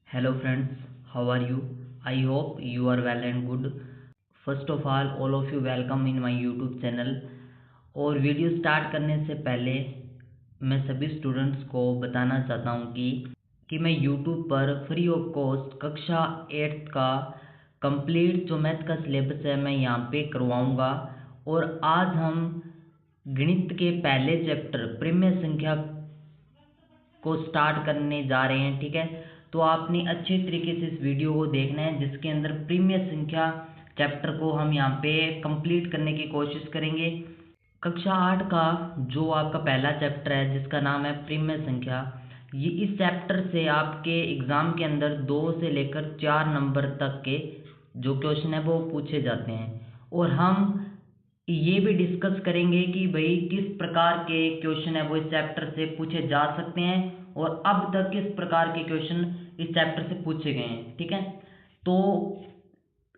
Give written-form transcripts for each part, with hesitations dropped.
Hello friends, how are you? I hope you are well and good. First of all of you welcome in my YouTube channel. और video start करने से पहले मैं सभी students को बताना चाहता हूँ कि मैं YouTube पर फ्री ऑफ कॉस्ट कक्षा 8th का कंप्लीट जो मैथ का सिलेबस है मैं यहाँ पे करवाऊँगा। और आज हम गणित के पहले चैप्टर परिमेय संख्या को स्टार्ट करने जा रहे हैं। ठीक है, तो आपने अच्छे तरीके से इस वीडियो को देखना है जिसके अंदर परिमेय संख्या चैप्टर को हम यहाँ पे कंप्लीट करने की कोशिश करेंगे। कक्षा 8 का जो आपका पहला चैप्टर है जिसका नाम है परिमेय संख्या, ये इस चैप्टर से आपके एग्ज़ाम के अंदर 2 से लेकर 4 नंबर तक के जो क्वेश्चन है वो पूछे जाते हैं। और हम ये भी डिस्कस करेंगे कि भाई किस प्रकार के क्वेश्चन है वो इस चैप्टर से पूछे जा सकते हैं और अब तक किस प्रकार के क्वेश्चन इस चैप्टर से पूछे गए हैं। ठीक है, तो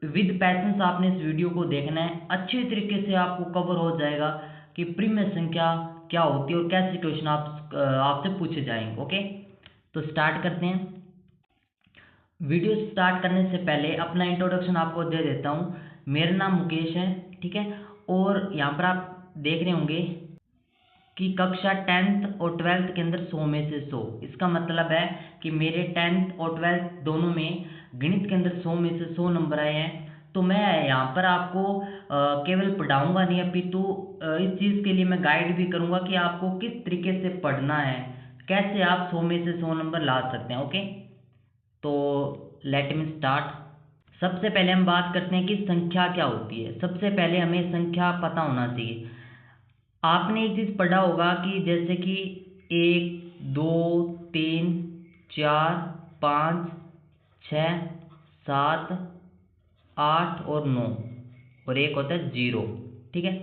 विद पैशंस आपने इस वीडियो को देखना है, अच्छे तरीके से आपको कवर हो जाएगा कि परिमेय संख्या क्या होती है और कैसे क्वेश्चन आपसे पूछे जाएंगे। ओके, तो स्टार्ट करते हैं। वीडियो स्टार्ट करने से पहले अपना इंट्रोडक्शन आपको दे देता हूँ। मेरा नाम मुकेश है, ठीक है, और यहाँ पर आप देख रहे होंगे कि कक्षा 10th और 12th के अंदर 100 में से 100, इसका मतलब है कि मेरे 10th और 12th दोनों में गणित के अंदर 100 में से 100 नंबर आए हैं। तो मैं यहाँ पर आपको केवल पढ़ाऊँगा नहीं, अपितु इस चीज़ के लिए मैं गाइड भी करूँगा कि आपको किस तरीके से पढ़ना है, कैसे आप 100 में से 100 नंबर ला सकते हैं। ओके, तो लेट मी स्टार्ट। सबसे पहले हम बात करते हैं कि संख्या क्या होती है। सबसे पहले हमें संख्या पता होना चाहिए। आपने एक चीज़ पढ़ा होगा कि जैसे कि 1 2 3 4 5 6 7 8 और 9 और एक होता है 0। ठीक है,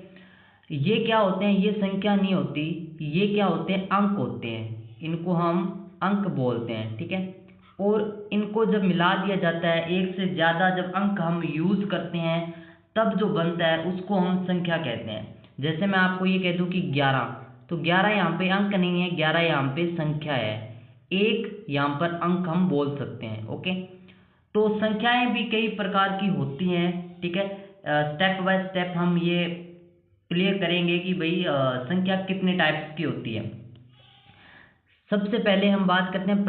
ये क्या होते हैं? ये संख्या नहीं होती, ये क्या होते हैं? अंक होते हैं। इनको हम अंक बोलते हैं। ठीक है, और इनको जब मिला दिया जाता है, एक से ज़्यादा जब अंक हम यूज़ करते हैं तब जो बनता है उसको हम संख्या कहते हैं। जैसे मैं आपको ये कह दूं कि 11, तो 11 यहाँ पे अंक नहीं है, 11 यहाँ पे संख्या है, एक यहाँ पर अंक हम बोल सकते हैं। ओके, तो संख्याएं भी कई प्रकार की होती हैं। ठीक है, स्टेप बाय स्टेप हम ये क्लियर करेंगे कि भाई संख्या कितने टाइप्स की होती है। सबसे पहले हम बात करते हैं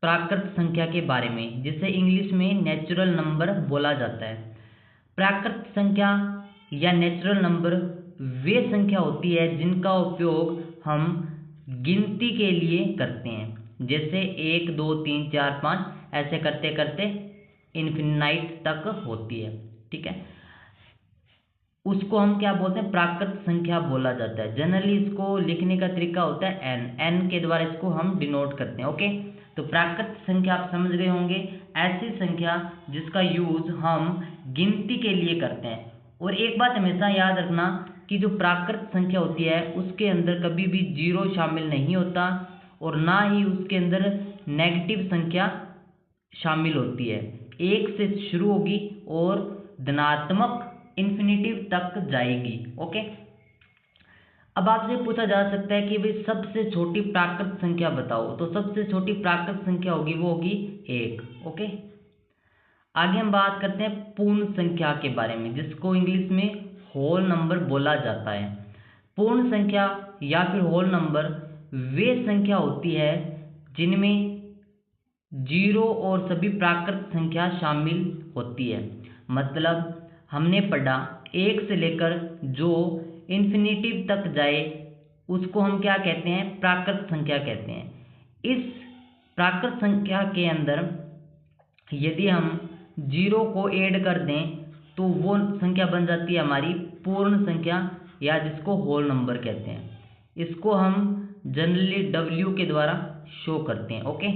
प्राकृत संख्या के बारे में, जिसे इंग्लिश में नेचुरल नंबर बोला जाता है। प्राकृत संख्या या नेचुरल नंबर वे संख्या होती है जिनका उपयोग हम गिनती के लिए करते हैं। जैसे 1 2 3 4 5 ऐसे करते करते इन्फिनाइट तक होती है। ठीक है, उसको हम क्या बोलते हैं? प्राकृत संख्या बोला जाता है। जनरली इसको लिखने का तरीका होता है एन के द्वारा इसको हम डिनोट करते हैं। ओके, तो प्राकृत संख्या आप समझ गए होंगे, ऐसी संख्या जिसका यूज हम गिनती के लिए करते हैं। और एक बात हमेशा याद रखना कि जो प्राकृत संख्या होती है उसके अंदर कभी भी 0 शामिल नहीं होता और ना ही उसके अंदर नेगेटिव संख्या शामिल होती है। 1 से शुरू होगी और धनात्मक इन्फिनिटिव तक जाएगी। ओके, अब आपसे पूछा जा सकता है कि भाई सबसे छोटी प्राकृत संख्या बताओ, तो सबसे छोटी प्राकृत संख्या होगी वो होगी 1। ओके, आगे हम बात करते हैं पूर्ण संख्या के बारे में, जिसको इंग्लिश में होल नंबर बोला जाता है। पूर्ण संख्या या फिर होल नंबर वे संख्या होती है जिनमें 0 और सभी प्राकृत संख्या शामिल होती है। मतलब हमने पढ़ा 1 से लेकर जो इन्फिनिटिव तक जाए उसको हम क्या कहते हैं? प्राकृत संख्या कहते हैं। इस प्राकृत संख्या के अंदर यदि हम 0 को ऐड कर दें तो वो संख्या बन जाती है हमारी पूर्ण संख्या, या जिसको होल नंबर कहते हैं। इसको हम जनरली W के द्वारा शो करते हैं। ओके,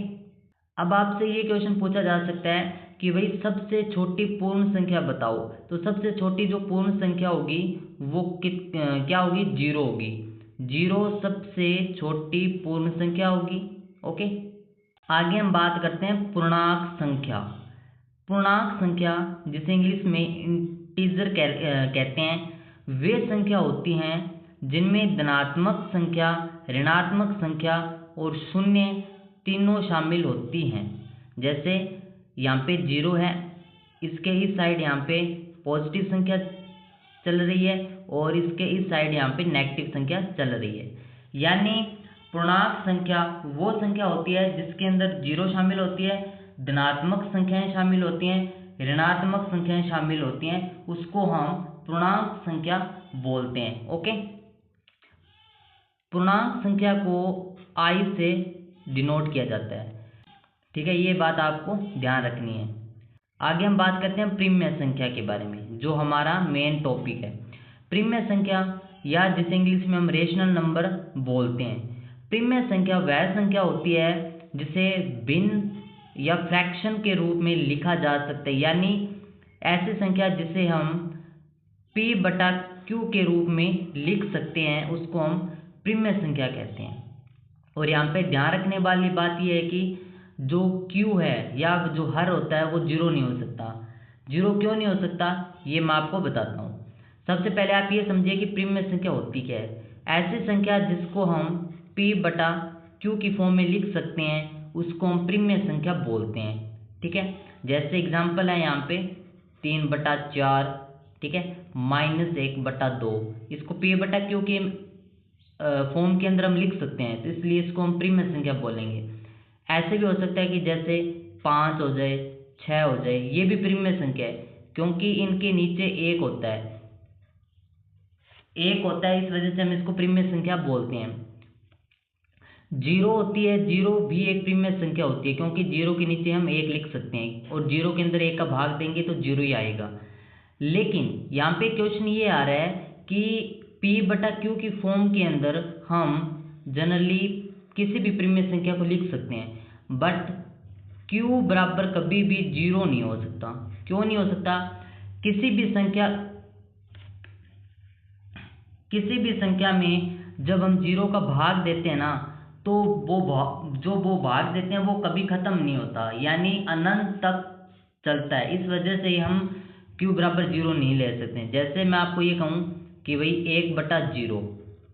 अब आपसे ये क्वेश्चन पूछा जा सकता है कि भाई सबसे छोटी पूर्ण संख्या बताओ, तो सबसे छोटी जो पूर्ण संख्या होगी वो क्या होगी? 0 होगी। 0 सबसे छोटी पूर्ण संख्या होगी। ओके, आगे हम बात करते हैं पूर्णांक संख्या। पूर्णांक संख्या जिसे इंग्लिश में इंटीजर कहते हैं, वे संख्या होती हैं जिनमें धनात्मक संख्या, ऋणात्मक संख्या और शून्य तीनों शामिल होती हैं। जैसे यहाँ पे 0 है, इसके इस साइड यहाँ पे पॉजिटिव संख्या चल रही है और इसके इस साइड यहाँ पे नेगेटिव संख्या चल रही है। यानी पूर्णांक संख्या वो संख्या होती है जिसके अंदर 0 शामिल होती है, धनात्मक संख्याएं शामिल होती हैं, ऋणात्मक संख्याएं शामिल होती हैं, उसको हम पूर्णांक संख्या बोलते हैं। ओके, पूर्णांक संख्या को i से डिनोट किया जाता है। ठीक है, ये बात आपको ध्यान रखनी है। आगे हम बात करते हैं प्रीम्य संख्या के बारे में, जो हमारा मेन टॉपिक है। प्रीम्य संख्या या जिसे इंग्लिश में हम रेशनल नंबर बोलते हैं। प्रीम्य संख्या वह संख्या होती है जिसे भिन्न या फ्रैक्शन के रूप में लिखा जा सकता है, यानी ऐसी संख्या जिसे हम p/q के रूप में लिख सकते हैं, उसको हम प्रीम्य संख्या कहते हैं। और यहाँ पे ध्यान रखने वाली बात यह है कि जो q है या जो हर होता है वो 0 नहीं हो सकता। 0 क्यों नहीं हो सकता, ये मैं आपको बताता हूँ। सबसे पहले आप ये समझिए कि प्रीम्य संख्या होती क्या है। ऐसी संख्या जिसको हम p/q की फॉर्म में लिख सकते हैं, उसको हम प्रीम्य संख्या बोलते हैं। ठीक है, जैसे एग्जाम्पल है यहाँ पे 3/4, ठीक है, -1/2, इसको p/q के फॉर्म के अंदर हम लिख सकते हैं, तो इसलिए इसको हम प्रीम्य संख्या बोलेंगे। ऐसे भी हो सकता है कि जैसे 5 हो जाए, 6 हो जाए, ये भी प्रीम्य संख्या है क्योंकि इनके नीचे एक होता है, इस वजह से हम इसको प्रीम्य संख्या बोलते हैं। 0 होती है, 0 भी एक प्रीम्य संख्या होती है क्योंकि 0 के नीचे हम 1 लिख सकते हैं और 0 के अंदर 1 का भाग देंगे तो 0 ही आएगा। लेकिन यहाँ पे क्वेश्चन ये आ रहा है कि p/q की फॉर्म के अंदर हम जनरली किसी भी प्रीम्य संख्या को लिख सकते हैं, बट q बराबर कभी भी 0 नहीं हो सकता। क्यों नहीं हो सकता? किसी भी संख्या में जब हम 0 का भाग देते हैं ना, तो वो भाग देते हैं वो कभी खत्म नहीं होता, यानी अनंत तक चलता है। इस वजह से हम q बराबर 0 नहीं ले सकते। जैसे मैं आपको ये कहूँ कि भाई 1/0,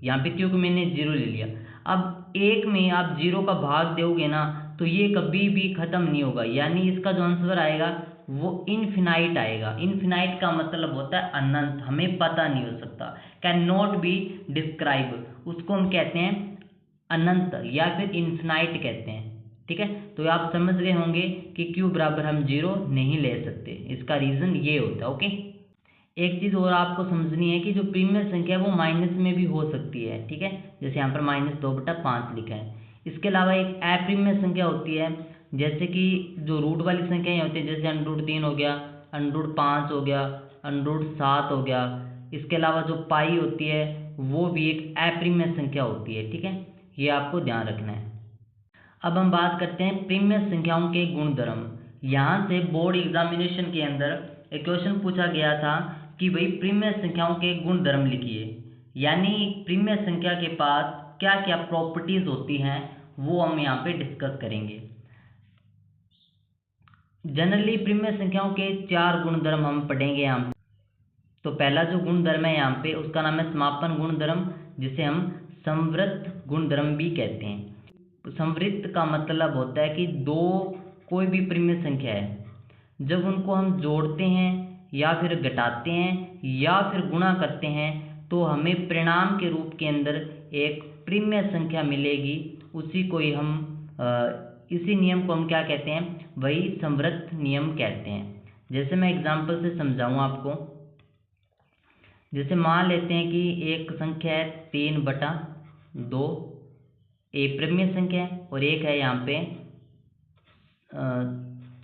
यहाँ पे q को मैंने 0 ले लिया। अब 1 में आप 0 का भाग दोगे ना, तो ये कभी भी खत्म नहीं होगा, यानी इसका जो आंसर आएगा वो इनफिनाइट आएगा। इनफिनाइट का मतलब होता है अनंत, हमें पता नहीं हो सकता, कैन नॉट बी डिस्क्राइब, उसको हम कहते हैं अनंत या फिर इनफिनाइट कहते हैं। ठीक है, तो आप समझ गए होंगे कि q बराबर हम 0 नहीं ले सकते, इसका रीज़न ये होता है। ओके, एक चीज़ और आपको समझनी है कि जो प्रीम्य संख्या है वो माइनस में भी हो सकती है। ठीक है, जैसे यहाँ पर -2/5 लिखा है। इसके अलावा एक अप्रीम्य संख्या होती है, जैसे कि जो रूट वाली संख्याएं होती है, जैसे √3 हो गया, √5 हो गया, √7 हो गया। इसके अलावा जो पाई होती है वो भी एक अप्रीम्य संख्या होती है। ठीक है, ये आपको ध्यान रखना है। अब हम बात करते हैं प्रीम्य संख्याओं के गुणधर्म। यहाँ से बोर्ड एग्जामिनेशन के अंदर एक क्वेश्चन पूछा गया था कि भाई प्रीम्य संख्याओं के गुणधर्म लिखिए, यानी प्रीम्य संख्या के पास क्या क्या प्रॉपर्टीज होती हैं वो हम यहाँ पे डिस्कस करेंगे। जनरली प्रीम्य संख्याओं के 4 गुणधर्म हम पढ़ेंगे यहाँ पे। तो पहला जो गुणधर्म है यहाँ पे उसका नाम है समापन गुणधर्म, जिसे हम संवृत्त गुणधर्म भी कहते हैं। संवृत्त का मतलब होता है कि कोई भी प्रीम्य संख्या है, जब उनको हम जोड़ते हैं या फिर घटाते हैं या फिर गुणा करते हैं तो हमें परिणाम के रूप के अंदर एक प्रीम्य संख्या मिलेगी। इसी नियम को हम क्या कहते हैं, वही संवृत्त नियम कहते हैं। जैसे मैं एग्जांपल से समझाऊं आपको, जैसे मान लेते हैं कि एक संख्या है 3/2, एक प्रीम्य संख्या है, और एक है यहाँ पे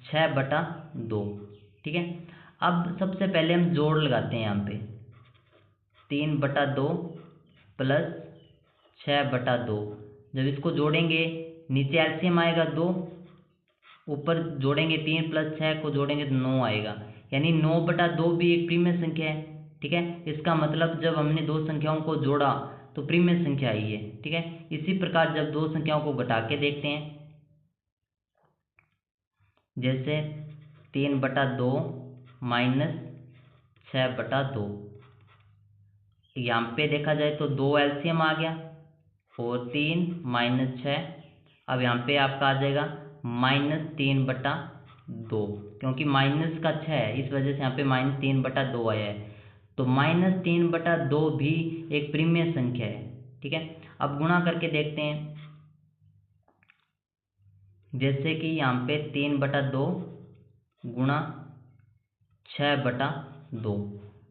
6/2। ठीक है, अब सबसे पहले हम जोड़ लगाते हैं यहाँ पे 3/2 प्लस 6/2। जब इसको जोड़ेंगे नीचे एलसीएम आएगा 2, ऊपर जोड़ेंगे 3 प्लस 6 को जोड़ेंगे तो 9 आएगा, यानी 9/2 भी एक प्रीम्य संख्या है। ठीक है, इसका मतलब जब हमने दो संख्याओं को जोड़ा तो प्रीम्य संख्या आई है। ठीक है, इसी प्रकार जब दो संख्याओं को घटा के देखते हैं, जैसे 3/2 माइनस 6/2, यहाँ पे देखा जाए तो 2 एलसीएम आ गया और 3 - 6, अब यहाँ पे आपका आ जाएगा -3/2, क्योंकि माइनस का 6 है इस वजह से यहाँ पे -3/2 आया है। तो -3/2 भी एक प्रीमियर संख्या है। ठीक है, अब गुणा करके देखते हैं। जैसे कि यहाँ पे 3/2 गुणा 6/2।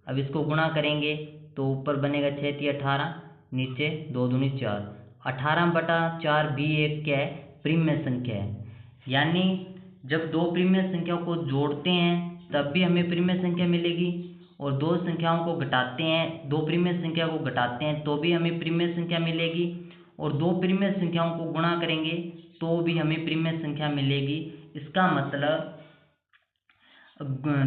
अब इसको गुणा करेंगे तो ऊपर बनेगा 6 × 18, नीचे 2 दूनी 4। 18/4 भी एक क्या है, प्रीमियर संख्या है। यानी जब दो प्रीमियर संख्याओं को जोड़ते हैं तब भी हमें प्रीमियर संख्या मिलेगी, और दो संख्याओं को घटाते हैं, दो प्रीमियर संख्या को घटाते हैं तो भी हमें प्रीमियर संख्या मिलेगी, और दो प्रीमियर संख्याओं को गुणा करेंगे तो भी हमें प्रीमियर संख्या मिलेगी। इसका मतलब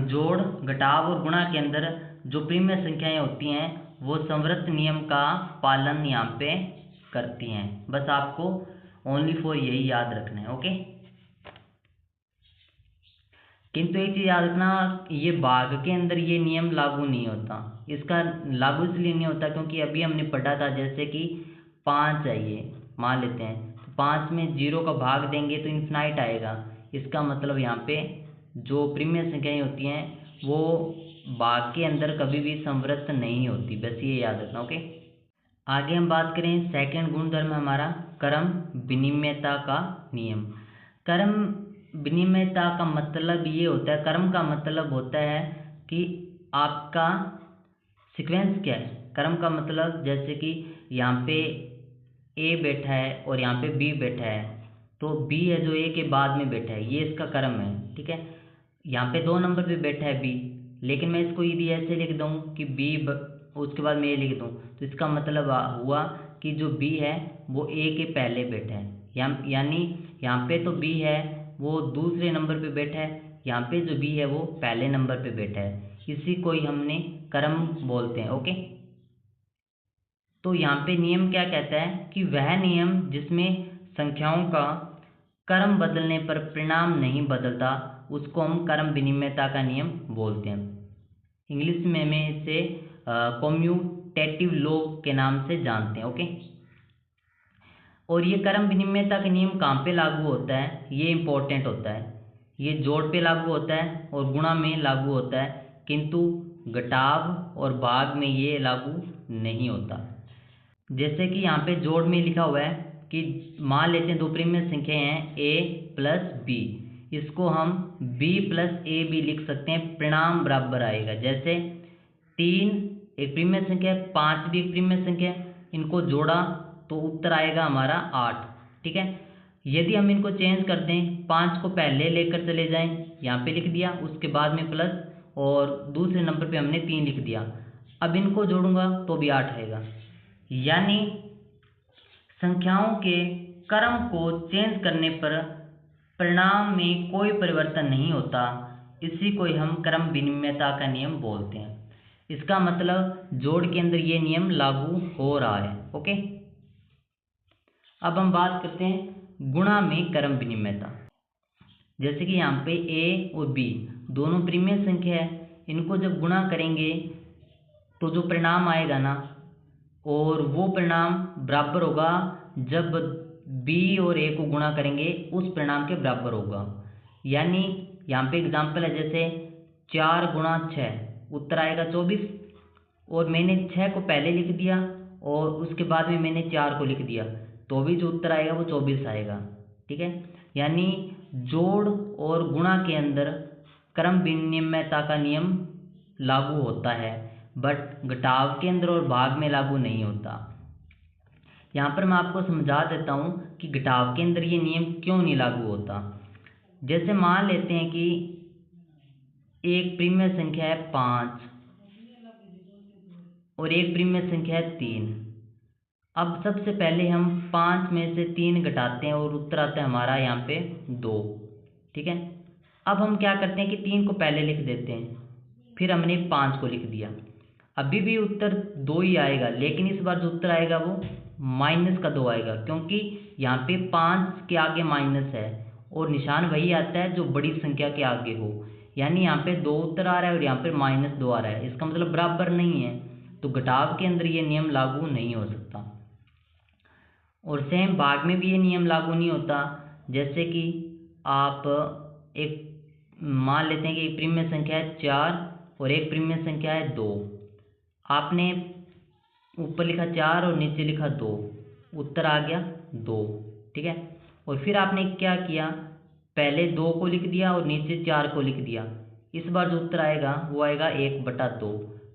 जोड़, घटाव और गुणा के अंदर जो प्रीमियर संख्याएं होती हैं वो संवृत्त नियम का पालन यहाँ पे करती हैं। बस आपको ओनली फॉर यही याद रखना है। ओके, किंतु एक चीज याद रखना, ये भाग के अंदर ये नियम लागू नहीं होता। इसका लागू इसलिए नहीं होता क्योंकि अभी हमने पढ़ा था, जैसे कि 5 है, ये मान लेते हैं, तो 5 में 0 का भाग देंगे तो इन्फिनाइट आएगा। इसका मतलब यहाँ पे जो प्रीमियर संख्याएं होती हैं वो भाग के अंदर कभी भी संवृत्त नहीं होती, बस ये याद रखना। ओके, आगे हम बात करें सेकंड गुणधर्म हमारा क्रम विनिमयता का नियम। क्रम विनिमयता का मतलब ये होता है, क्रम का मतलब होता है कि आपका सीक्वेंस क्या है। क्रम का मतलब जैसे कि यहाँ पे ए बैठा है और यहाँ पे बी बैठा है, तो बी है जो ए के बाद में बैठा है, ये इसका क्रम है। ठीक है, यहाँ पे 2 नंबर पे बैठा है बी, लेकिन मैं इसको यदि ऐसे लिख दूँ कि उसके बाद मैं ए लिख दूँ, तो इसका मतलब हुआ कि जो बी है वो ए के पहले बैठा है। यानी यहाँ पे तो बी है वो दूसरे नंबर पे बैठा है, यहाँ पे जो बी है वो पहले नंबर पे बैठा है, इसी को ही हमने क्रम बोलते हैं। ओके, तो यहाँ पे नियम क्या कहता है कि वह नियम जिसमें संख्याओं का क्रम बदलने पर परिणाम नहीं बदलता उसको हम क्रम विनिमयता का नियम बोलते हैं। इंग्लिश में हमें इसे कम्यूटेटिव लॉ के नाम से जानते हैं। ओके, और ये क्रम विनिमयता का नियम कहाँ पे लागू होता है, ये इंपॉर्टेंट होता है। ये जोड़ पे लागू होता है और गुणा में लागू होता है, किंतु घटाव और भाग में ये लागू नहीं होता। जैसे कि यहाँ पे जोड़ में लिखा हुआ है कि मान लेते हैं दो प्रीमियर संख्याएं हैं a प्लस b, इसको हम b प्लस ए भी लिख सकते हैं, परिणाम बराबर आएगा। जैसे 3 एक प्रीमियर संख्या है, 5 भी एक प्रीमियर संख्या है, इनको जोड़ा तो उत्तर आएगा हमारा 8। ठीक है, यदि हम इनको चेंज कर दें, 5 को पहले लेकर चले जाएं, यहाँ पे लिख दिया, उसके बाद में प्लस, और दूसरे नंबर पे हमने 3 लिख दिया, अब इनको जोड़ूंगा तो भी 8 आएगा। यानी संख्याओं के क्रम को चेंज करने पर परिणाम में कोई परिवर्तन नहीं होता, इसी को ही हम क्रम विनिमयता का नियम बोलते हैं। इसका मतलब जोड़ के अंदर ये नियम लागू हो रहा है। ओके, अब हम बात करते हैं गुणा में क्रम विनिमयता। जैसे कि यहाँ पे a और b दोनों प्रीमियर संख्या है, इनको जब गुणा करेंगे तो जो परिणाम आएगा ना, और वो परिणाम बराबर होगा जब b और a को गुणा करेंगे उस परिणाम के बराबर होगा। यानी यहाँ पे एग्जांपल है, जैसे 4 × 6 उत्तर आएगा 24, और मैंने 6 को पहले लिख दिया और उसके बाद में मैंने 4 को लिख दिया, तो भी जो उत्तर आएगा वो 24 आएगा। ठीक है, यानी जोड़ और गुणा के अंदर क्रम विनिमयता का नियम लागू होता है, बट घटाव के अंदर और भाग में लागू नहीं होता। यहाँ पर मैं आपको समझा देता हूँ कि घटाव के अंदर ये नियम क्यों नहीं लागू होता। जैसे मान लेते हैं कि एक प्रीमियर संख्या है 5 और एक प्रीमियर संख्या है 3। अब सबसे पहले हम 5 में से 3 घटाते हैं और उत्तर आता है हमारा यहाँ पे 2। ठीक है, अब हम क्या करते हैं कि 3 को पहले लिख देते हैं, फिर हमने 5 को लिख दिया, अभी भी उत्तर 2 ही आएगा, लेकिन इस बार जो उत्तर आएगा वो -2 आएगा, क्योंकि यहाँ पे 5 के आगे माइनस है और निशान वही आता है जो बड़ी संख्या के आगे हो। यानी यहाँ पे 2 उत्तर आ रहा है और यहाँ पे -2 आ रहा है, इसका मतलब बराबर नहीं है, तो घटाव के अंदर ये नियम लागू नहीं हो सकता। और सेम भाग में भी ये नियम लागू नहीं होता। जैसे कि आप एक मान लेते हैं कि एक प्रीमियम संख्या है 4 और एक प्रीमियम संख्या है 2। आपने ऊपर लिखा 4 और नीचे लिखा 2, उत्तर आ गया 2, ठीक है। और फिर आपने क्या किया, पहले 2 को लिख दिया और नीचे 4 को लिख दिया। इस बार जो उत्तर आएगा वो आएगा 1/2।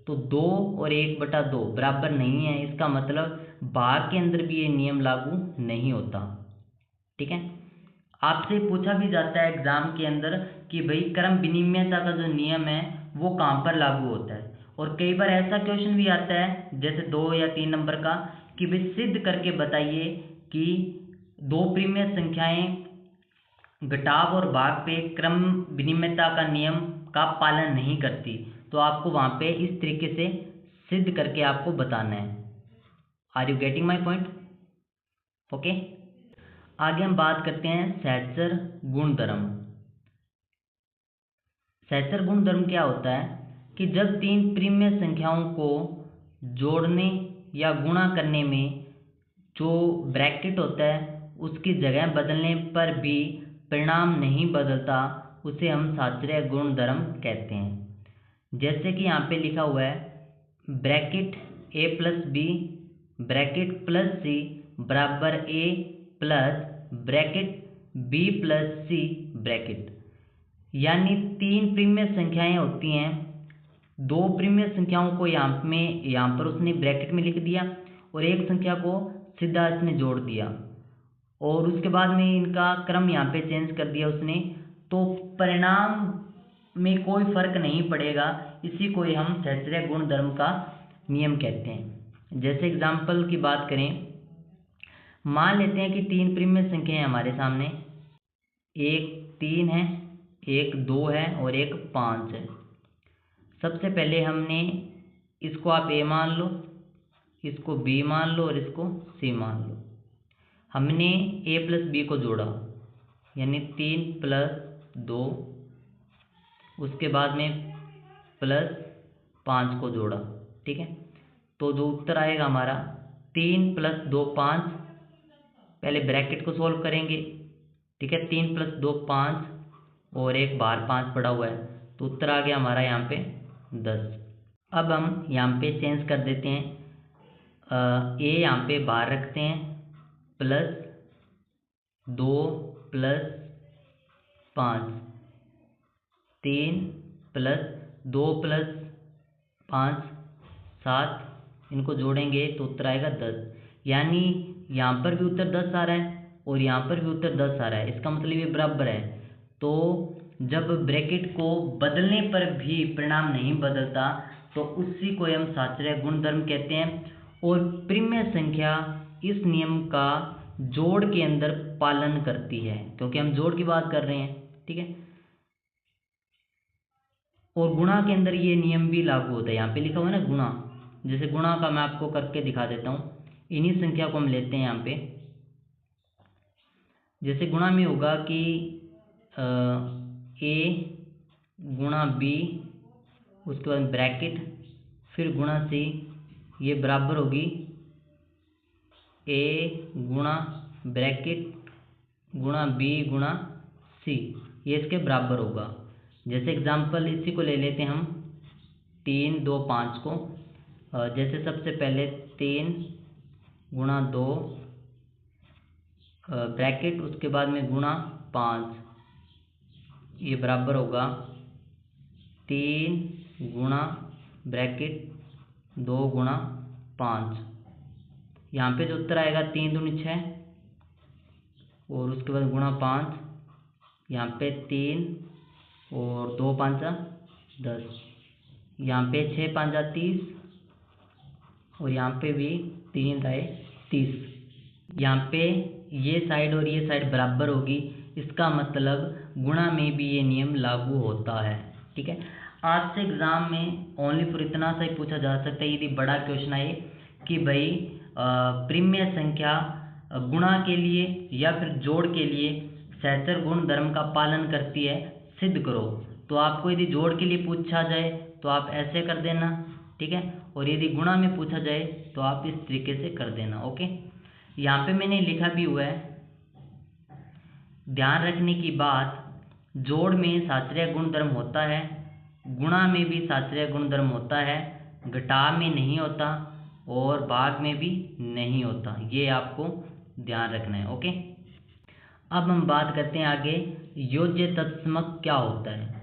तो 2 और 1/2 बराबर नहीं है, इसका मतलब भाग के अंदर भी ये नियम लागू नहीं होता, ठीक है। आपसे पूछा भी जाता है एग्जाम के अंदर कि भाई क्रम विनिमयता का जो नियम है वो कहाँ पर लागू होता है। और कई बार ऐसा क्वेश्चन भी आता है जैसे 2 या 3 नंबर का कि भाई सिद्ध करके बताइए कि दो प्रीमियम संख्याएं घटाव और भाग पे क्रम विनिमयता का नियम का पालन नहीं करती। तो आपको वहां पे इस तरीके से सिद्ध करके आपको बताना है। Are you getting my point? Okay, आगे हम बात करते हैं सहचर गुणधर्म। सहचर गुणधर्म क्या होता है कि जब तीन प्रीमियम संख्याओं को जोड़ने या गुणा करने में जो ब्रैकेट होता है उसकी जगह बदलने पर भी परिणाम नहीं बदलता, उसे हम सहचर्य गुणधर्म कहते हैं। जैसे कि यहाँ पे लिखा हुआ है bracket a plus B bracket plus C बराबर a plus bracket b plus C bracket, यानी तीन प्रीमियम संख्याएं होती हैं। दो प्रीमियम संख्याओं को यहाँ पर उसने ब्रैकेट में लिख दिया और एक संख्या को सीधा इसमें जोड़ दिया और उसके बाद में इनका क्रम यहाँ पे चेंज कर दिया उसने, तो परिणाम में कोई फर्क नहीं पड़ेगा। इसी को हम सहचर्य गुणधर्म का नियम कहते हैं। जैसे एग्जाम्पल की बात करें, मान लेते हैं कि तीन प्रीमियम संख्याएं हमारे सामने, एक 3 है, एक 2 है और एक 5 है। सबसे पहले हमने इसको आप a मान लो, इसको b मान लो और इसको c मान लो। हमने a प्लस b को जोड़ा यानी 3 + 2, उसके बाद में प्लस 5 को जोड़ा, ठीक है। तो जो उत्तर आएगा हमारा 3 + 2 5, पहले ब्रैकेट को सॉल्व करेंगे, ठीक है। 3 + 2 5 और एक बाहर 5 पड़ा हुआ है, तो उत्तर आ गया हमारा यहाँ पे 10। अब हम यहाँ पे चेंज कर देते हैं, a यहाँ पे बाहर रखते हैं, प्लस 2 + 5, 3 + 2 + 5 7, इनको जोड़ेंगे तो उत्तर आएगा 10। यानी यहाँ पर भी उत्तर 10 आ रहा है और यहाँ पर भी उत्तर 10 आ रहा है, इसका मतलब ये बराबर है। तो जब ब्रैकेट को बदलने पर भी परिणाम नहीं बदलता तो उसी को हम सहचर्य गुणधर्म कहते हैं। और प्रीमियम संख्या इस नियम का जोड़ के अंदर पालन करती है, क्योंकि हम जोड़ की बात कर रहे हैं, ठीक है। और गुणा के अंदर ये नियम भी लागू होता है, यहाँ पे लिखा हुआ है ना गुणा। जैसे गुणा का मैं आपको करके दिखा देता हूँ। इन्हीं संख्या को हम लेते हैं यहाँ पे, जैसे गुणा में होगा कि a गुणा b, उसके बाद ब्रैकेट, फिर गुणा c, ये बराबर होगी a गुणा ब्रैकेट गुणा b गुणा c, ये इसके बराबर होगा। जैसे एग्जाम्पल इसी को ले लेते हैं हम 3 2 5 को। जैसे सबसे पहले 3 गुणा 2 ब्रैकेट, उसके बाद में गुणा 5, ये बराबर होगा 3 गुणा ब्रैकेट 2 गुणा 5। यहाँ पे जो उत्तर आएगा 3 दूनी 6 और उसके बाद गुणा 5, यहाँ पे 3 और 2 5 10, यहाँ पे 6 5 30 और यहाँ पे भी 3 राय 30। यहाँ पे ये साइड और ये साइड बराबर होगी, इसका मतलब गुणा में भी ये नियम लागू होता है, ठीक है। आज से एग्जाम में ओनली फॉर इतना सा ही पूछा जा सकता है, यदि बड़ा क्वेश्चन आए कि भाई प्रीमियम संख्या गुणा के लिए या फिर जोड़ के लिए सहचर गुणधर्म का पालन करती है, सिद्ध करो। तो आपको यदि जोड़ के लिए पूछा जाए तो आप ऐसे कर देना, ठीक है। और यदि गुणा में पूछा जाए तो आप इस तरीके से कर देना, ओके। यहाँ पे मैंने लिखा भी हुआ है ध्यान रखने की बात, जोड़ में शास्त्रीय गुणधर्म होता है, गुणा में भी शास्त्रीय गुणधर्म होता है, घटाव में नहीं होता और भाग में भी नहीं होता। ये आपको ध्यान रखना है। ओके, अब हम बात करते हैं आगे, योज्य तत्समक क्या होता है।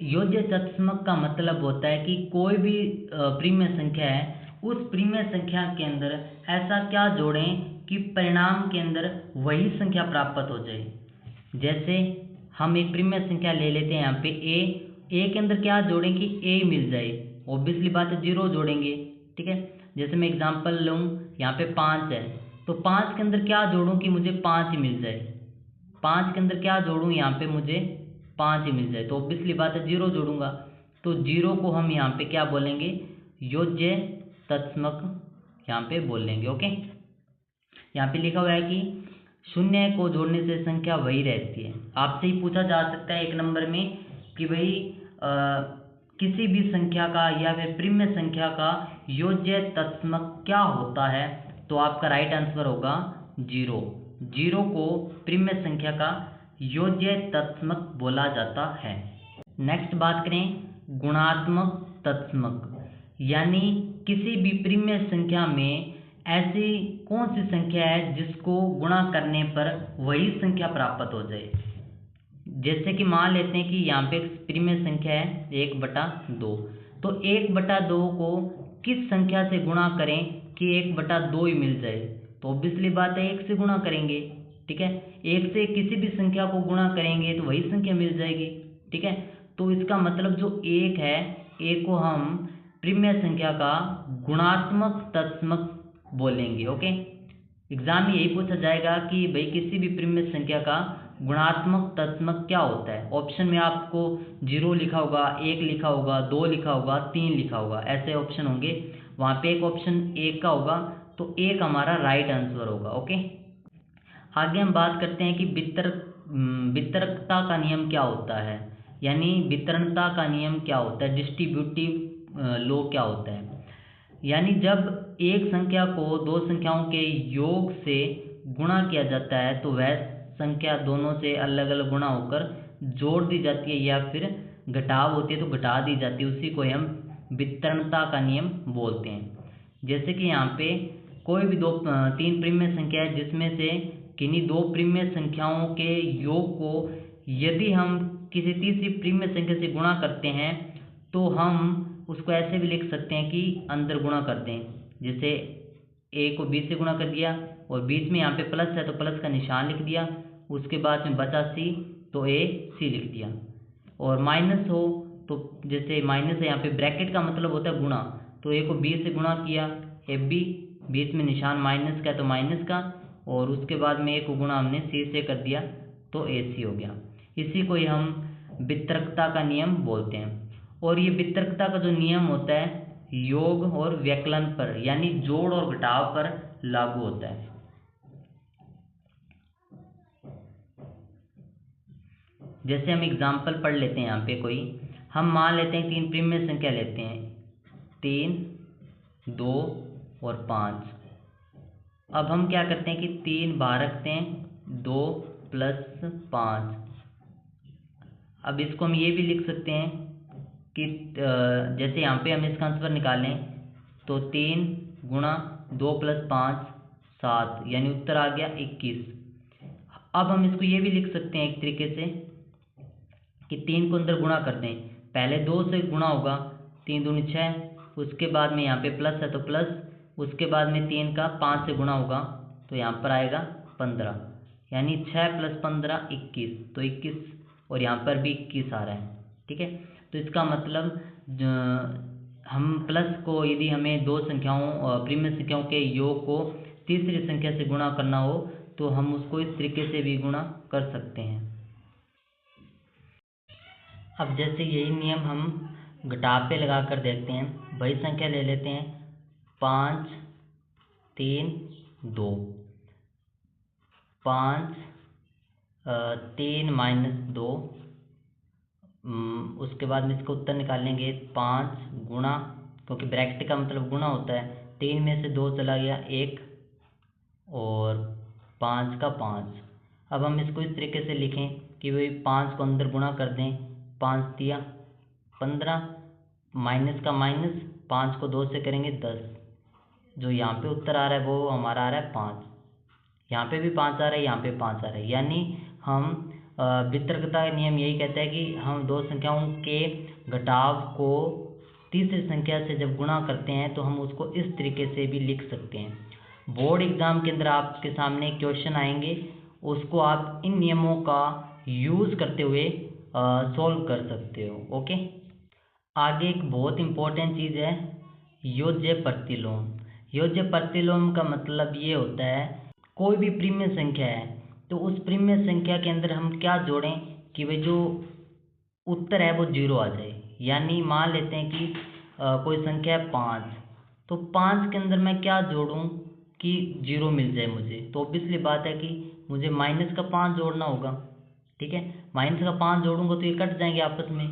योज्य तत्समक का मतलब होता है कि कोई भी प्रीमिय संख्या है, उस प्रीमिय संख्या के अंदर ऐसा क्या जोड़ें कि परिणाम के अंदर वही संख्या प्राप्त हो जाए। जैसे हम एक प्रीमिय संख्या ले लेते हैं यहाँ पे ए के अंदर क्या जोड़ें कि ए मिल जाए। ऑब्वियसली बात है, 0 जोड़ेंगे। ठीक है, जैसे मैं एग्जांपल लूँ, यहाँ पे 5 है, तो 5 के अंदर क्या जोड़ूं कि मुझे 5 ही मिल जाए। 5 के अंदर क्या जोड़ूं, यहाँ पे मुझे 5 ही मिल जाए, तो ऑब्वियसली बात है 0 जोड़ूंगा। तो 0 को हम यहाँ पे क्या बोलेंगे, योज्य तत्समक यहाँ पे बोल लेंगे। ओके, यहाँ पे लिखा हुआ है कि शून्य को जोड़ने से संख्या वही रहती है। आपसे ही पूछा जा सकता है 1 नंबर में कि भाई किसी भी संख्या का या फिर प्रीमिय संख्या का योज्य तत्समक क्या होता है, तो आपका राइट आंसर होगा 0। 0 को प्रीमिय संख्या का योज्य तत्समक बोला जाता है। नेक्स्ट बात करें गुणात्मक तत्समक, यानी किसी भी प्रीमिय संख्या में ऐसी कौन सी संख्या है जिसको गुणा करने पर वही संख्या प्राप्त हो जाए। जैसे कि मान लेते हैं कि यहाँ पे एक प्रीमिय संख्या है 1/2, तो 1/2 को किस संख्या से गुणा करें कि 1/2 ही मिल जाए। तो ऑब्वियसली बात है 1 से गुणा करेंगे। ठीक है, 1 से किसी भी संख्या को गुणा करेंगे तो वही संख्या मिल जाएगी। ठीक है, तो इसका मतलब जो 1 है, 1 को हम प्रीमिय संख्या का गुणात्मक तत्समक बोलेंगे। ओके, एग्जाम में यही पूछा जाएगा कि भाई किसी भी प्रीमिय संख्या का गुणात्मक तत्समक क्या होता है। ऑप्शन में आपको 0 लिखा होगा, 1 लिखा होगा, 2 लिखा होगा, 3 लिखा होगा, ऐसे ऑप्शन होंगे। वहाँ पे एक ऑप्शन 1 का होगा, तो 1 हमारा राइट आंसर होगा। ओके, आगे हम बात करते हैं कि वितरकता का नियम क्या होता है, यानी वितरणता का नियम क्या होता है, डिस्ट्रीब्यूटिव लॉ क्या होता है। यानी जब एक संख्या को दो संख्याओं के योग से गुणा किया जाता है तो वह संख्या दोनों से अलग अलग गुणा होकर जोड़ दी जाती है, या फिर घटाव होती है तो घटा दी जाती है। उसी को हम वितरणता का नियम बोलते हैं। जैसे कि यहाँ पे कोई भी 3 प्रीमिय संख्या है, जिसमें से किन्हीं 2 प्रीमिय संख्याओं के योग को यदि हम किसी तीसरी प्रीमिय संख्या से गुणा करते हैं तो हम उसको ऐसे भी लिख सकते हैं कि अंदर गुणा करते हैं। जैसे a को b से गुणा कर दिया और बीच में यहाँ पे प्लस है तो प्लस का निशान लिख दिया, उसके बाद में बचा c तो a c लिख दिया। और माइनस हो तो जैसे माइनस है, यहाँ पे ब्रैकेट का मतलब होता है गुणा, तो a को b से गुणा किया ab, बीच में निशान माइनस का है तो माइनस का, और उसके बाद में a को गुणा हमने c से कर दिया तो ac हो गया। इसी को ही हम वितरकता का नियम बोलते हैं। और ये वितरकता का जो नियम होता है योग और व्यकलन पर, यानी जोड़ और घटाव पर लागू होता है। जैसे हम एग्जाम्पल पढ़ लेते हैं, यहाँ पे कोई हम मान लेते हैं 3 प्रीमिय संख्या लेते हैं, 3, 2 और 5। अब हम क्या करते हैं कि 3 बाहर रखते हैं, 2 + 5। अब इसको हम ये भी लिख सकते हैं कि जैसे यहाँ पे हम इसका आंसर निकालें तो 3 × 2 + 5 7, यानी उत्तर आ गया 21। अब हम इसको ये भी लिख सकते हैं एक तरीके से कि 3 को अंदर गुणा कर दें, पहले 2 से गुणा होगा, 3 दूनी 6, उसके बाद में यहाँ पे प्लस है तो प्लस, उसके बाद में 3 का 5 से गुणा होगा तो यहाँ पर आएगा 15, यानी 6 + 15 21, तो 21, और यहाँ पर भी 21 आ रहा है। ठीक है, तो इसका मतलब हम प्लस को यदि हमें 2 संख्याओं प्रीमिय संख्याओं के योग को तीसरी संख्या से गुणा करना हो तो हम उसको इस तरीके से भी गुणा कर सकते हैं। अब जैसे यही नियम हम घटाव पे लगा कर देखते हैं। वही संख्या ले लेते हैं 5 3 2, 5 3 - 2, उसके बाद में इसका उत्तर निकालेंगे 5 गुणा, क्योंकि ब्रैकेट का मतलब गुणा होता है, 3 में से 2 चला गया 1 और 5 का 5, अब हम इसको इस तरीके से लिखें कि भाई 5 को अंदर गुणा कर दें, 5 तिया 15, माइनस का माइनस, 5 को 2 से करेंगे 10। जो यहाँ पे उत्तर आ रहा है वो हमारा आ रहा है 5। यहाँ पे भी 5 आ रहा है, यहाँ पे 5 आ रहा है। यानी हम वितर्कता का नियम यही कहता है कि हम दो संख्याओं के घटाव को तीसरी संख्या से जब गुणा करते हैं तो हम उसको इस तरीके से भी लिख सकते हैं। बोर्ड एग्जाम के अंदर आपके सामने क्वेश्चन आएंगे, उसको आप इन नियमों का यूज़ करते हुए सॉल्व कर सकते हो। ओके, आगे एक बहुत इम्पोर्टेंट चीज़ है योज्य प्रतिलोम। योज्य प्रतिलोम का मतलब ये होता है कोई भी प्रीमिय संख्या है तो उस प्रीमिय संख्या के अंदर हम क्या जोड़ें कि भाई जो उत्तर है वो 0 आ जाए। यानी मान लेते हैं कि कोई संख्या है 5, तो 5 के अंदर मैं क्या जोड़ूं कि 0 मिल जाए मुझे। तो ऑब्वियसली बात है कि मुझे माइनस का 5 जोड़ना होगा। ठीक है, माइनस का 5 जोड़ूंगा तो ये कट जाएंगे आपस में,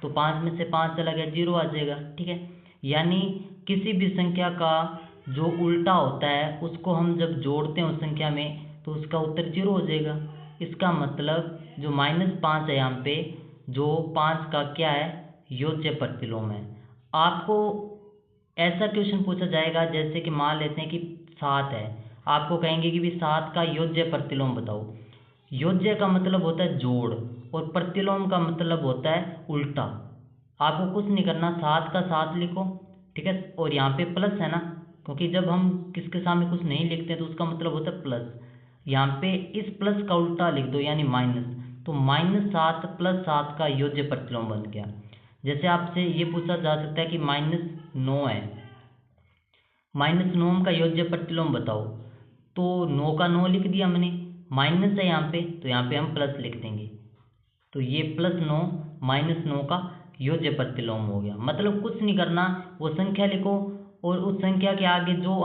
तो 5 में से 5 चला गया, 0 आ जाएगा। ठीक है, यानी किसी भी संख्या का जो उल्टा होता है उसको हम जब जोड़ते हैं उस संख्या में तो उसका उत्तर 0 हो जाएगा। इसका मतलब जो -5 है यहाँ पे, जो 5 का क्या है, योज्य प्रतिलोम है। आपको ऐसा क्वेश्चन पूछा जाएगा जैसे कि मान लेते हैं कि 7 है, आपको कहेंगे कि भी 7 का योज्य प्रतिलोम बताओ। योज्य का मतलब होता है जोड़ और प्रतिलोम का मतलब होता है उल्टा। आपको कुछ नहीं करना, 7 का 7 लिखो। ठीक है, और यहाँ पे प्लस है ना, क्योंकि जब हम किसके सामने कुछ नहीं लिखते तो उसका मतलब होता है प्लस। यहाँ पे इस प्लस का उल्टा लिख दो यानी माइनस, तो -7 + 7 का योज्य प्रतिलोम बन गया। जैसे आपसे ये पूछा जा सकता है कि -9 है, -9 का योज्य प्रतिलोम बताओ, तो 9 का 9 लिख दिया हमने, माइनस है यहाँ पे तो यहाँ पे हम प्लस लिख देंगे, तो ये +9 -9 का योज्य प्रतिलोम हो गया। मतलब कुछ नहीं करना, वो संख्या लिखो और उस संख्या के आगे जो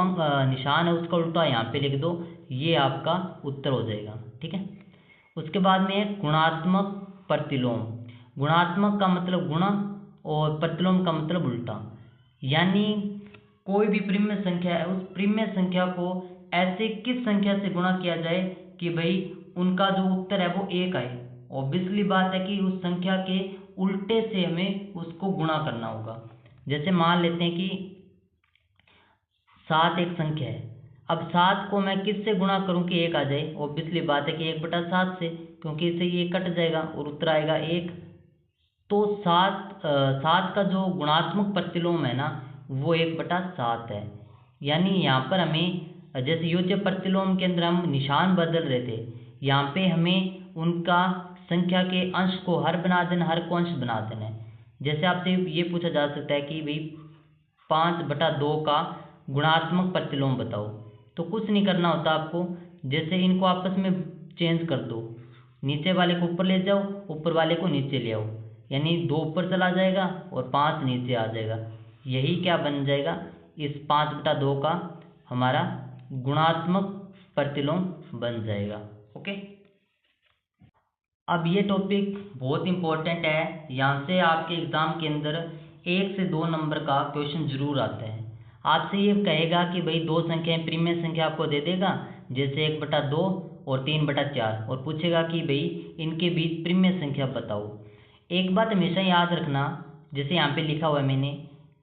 निशान है उसका उल्टा यहाँ पे लिख दो, ये आपका उत्तर हो जाएगा। ठीक है, उसके बाद में है गुणात्मक प्रतिलोम। गुणात्मक का मतलब गुणा और प्रतिलोम का मतलब उल्टा। यानी कोई भी प्रीमिय संख्या है, उस प्रीमिय संख्या को ऐसे किस संख्या से गुणा किया जाए कि भाई उनका जो उत्तर है वो 1 आए। ऑब्वियसली बात है कि उस संख्या के उल्टे से हमें उसको गुणा करना होगा। जैसे मान लेते हैं कि 7 एक संख्या है, अब 7 को मैं किससे गुणा करूं कि 1 आ जाए। ऑब्वियसली बात है कि 1/7 से, क्योंकि इससे ये कट जाएगा और उत्तर आएगा 1। तो 7 का जो गुणात्मक प्रतिलोम है ना वो 1/7 है। यानी यहाँ पर हमें जैसे योज्य प्रतिलोम के अंदर हम निशान बदल रहे थे, यहाँ पे हमें उनका संख्या के अंश को हर बना देना, हर को अंश बना देना है। जैसे आपसे ये पूछा जा सकता है कि भाई 5/2 का गुणात्मक प्रतिलोम बताओ, तो कुछ नहीं करना होता आपको, जैसे इनको आपस में चेंज कर दो, नीचे वाले को ऊपर ले जाओ, ऊपर वाले को नीचे ले आओ, यानी 2 ऊपर चला जाएगा और 5 नीचे आ जाएगा। यही क्या बन जाएगा, इस 5/2 का हमारा गुणात्मक प्रतिलोम बन जाएगा। ओके, अब ये टॉपिक बहुत इंपॉर्टेंट है, यहाँ से आपके एग्ज़ाम के अंदर 1 से 2 नंबर का क्वेश्चन जरूर आता है। आपसे ये कहेगा कि भाई दो संख्याएं प्रीमिय संख्या आपको दे देगा, जैसे 1/2 और 3/4, और पूछेगा कि भाई इनके बीच प्रीमिय संख्या बताओ। एक बात हमेशा याद रखना, जैसे यहाँ पे लिखा हुआ है मैंने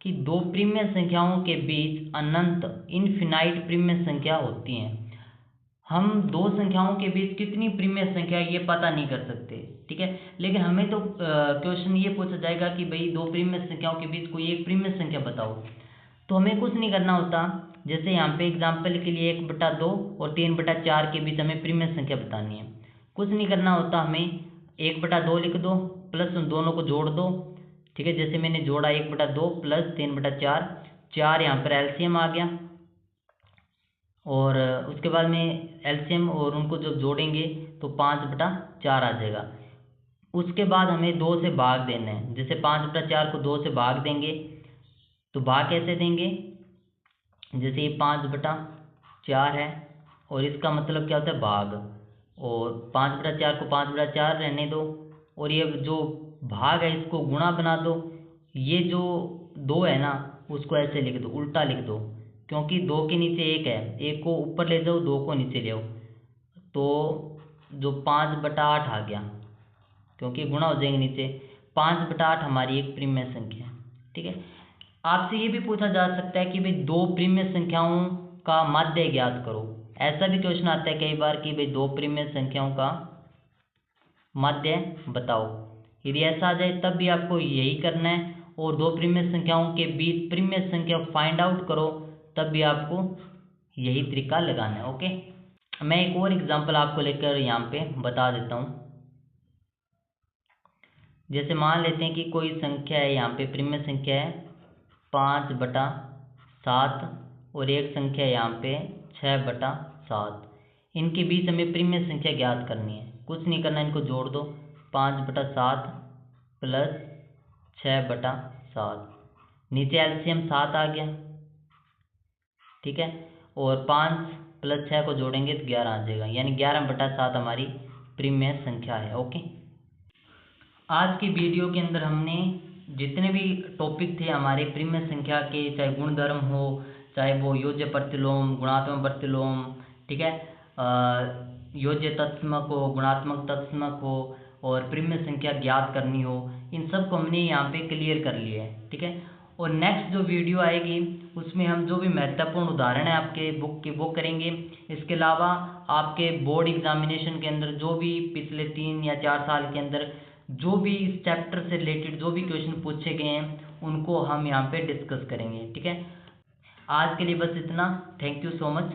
कि दो प्रीमिय संख्याओं के बीच अनंत इनफिनाइट प्रीमिय संख्या होती हैं। हम दो संख्याओं के बीच कितनी प्रीमिय संख्या ये पता नहीं कर सकते। ठीक है, लेकिन हमें तो क्वेश्चन ये पूछा जाएगा कि भाई दो प्रीमिय संख्याओं के बीच कोई एक प्रीमिय संख्या बताओ, तो हमें कुछ नहीं करना होता। जैसे यहाँ पे एग्जाम्पल के लिए 1/2 और 3/4 के बीच हमें प्रीमिय संख्या बतानी है। कुछ नहीं करना होता, हमें 1/2 लिख दो प्लस उन दोनों को जोड़ दो। ठीक है, जैसे मैंने जोड़ा 1/2 प्लस 3/4, 4 यहाँ पर एलसीएम आ गया, और उसके बाद में एलसीएम और उनको जब जोड़ेंगे तो 5/4 आ जाएगा। उसके बाद हमें 2 से भाग देना है, जैसे 5/4 को 2 से भाग देंगे, तो भाग कैसे देंगे, जैसे ये 5/4 है और इसका मतलब क्या होता है भाग, और 5/4 को 5/4 रहने दो, और ये जो भाग है इसको गुणा बना दो। ये जो 2 है ना उसको ऐसे लिख दो, उल्टा लिख दो, क्योंकि 2 के नीचे 1 है, 1 को ऊपर ले जाओ, 2 को नीचे ले आओ, तो जो 5/8 आ गया, क्योंकि गुणा हो जाएंगे नीचे। 5/8 हमारी एक प्रीमिय संख्या है। ठीक है, आपसे ये भी पूछा जा सकता है कि भाई दो प्रीमिय संख्याओं का माध्य ज्ञात करो। ऐसा भी क्वेश्चन आता है कई बार कि भाई दो प्रीमिय संख्याओं का माध्य बताओ। यदि ऐसा आ जाए तब भी आपको यही करना है, और दो प्रीमिय संख्याओं के बीच प्रीमिय संख्या फाइंड आउट करो, तब भी आपको यही तरीका लगाना है। ओके, मैं एक और एग्जांपल आपको लेकर यहाँ पे बता देता हूँ। जैसे मान लेते हैं कि कोई संख्या है, यहाँ पे प्रीमिय संख्या है 5/7 और एक संख्या है यहाँ पे 6/7। इनके बीच हमें प्रीमिय संख्या ज्ञात करनी है। कुछ नहीं करना, इनको जोड़ दो। 5/7 प्लस 6/7, नीचे एलसीएम 7 आ गया। ठीक है, और 5 + 6 को जोड़ेंगे तो 11 आ जाएगा, यानी 11/7 हमारी प्रीमिय संख्या है। ओके, आज की वीडियो के अंदर हमने जितने भी टॉपिक थे हमारे प्रीमिय संख्या के, चाहे गुणधर्म हो, चाहे वो योज्य प्रतिलोम, गुणात्मक प्रतिलोम, ठीक है, योज्य तत्समक हो, गुणात्मक तत्समक हो, और प्रीमिय संख्या ज्ञात करनी हो, इन सब को हमने यहाँ पे क्लियर कर लिया है। ठीक है, और नेक्स्ट जो वीडियो आएगी उसमें हम जो भी महत्वपूर्ण उदाहरण है आपके बुक के वो करेंगे। इसके अलावा आपके बोर्ड एग्जामिनेशन के अंदर जो भी पिछले 3 या 4 साल के अंदर जो भी इस चैप्टर से रिलेटेड जो भी क्वेश्चन पूछे गए हैं उनको हम यहाँ पे डिस्कस करेंगे। ठीक है, आज के लिए बस इतना। Thank you so much.